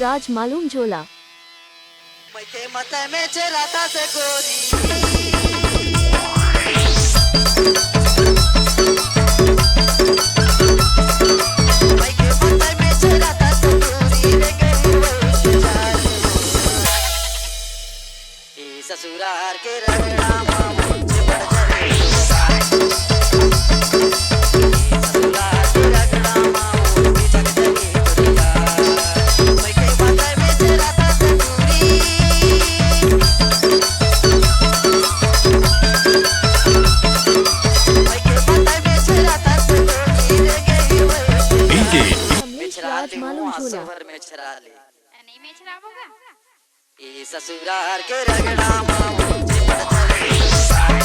राज मालूम झोला। मैं के मत में चलाता से गोरी मैं के मत में चलाता से गोरी रे गई वो ए ससुराल के रगड़ा मामा मुझे पड़ जाए ससुराल के रगड़ा मामा मुझे जग जगी दुनिया मैं के मत में चलाता से गोरी कमलेश राज मालूम झोला। नहीं मैं छराबूंगा। ये ससुराल के रगड़ा मामा मुझे पड़ जाए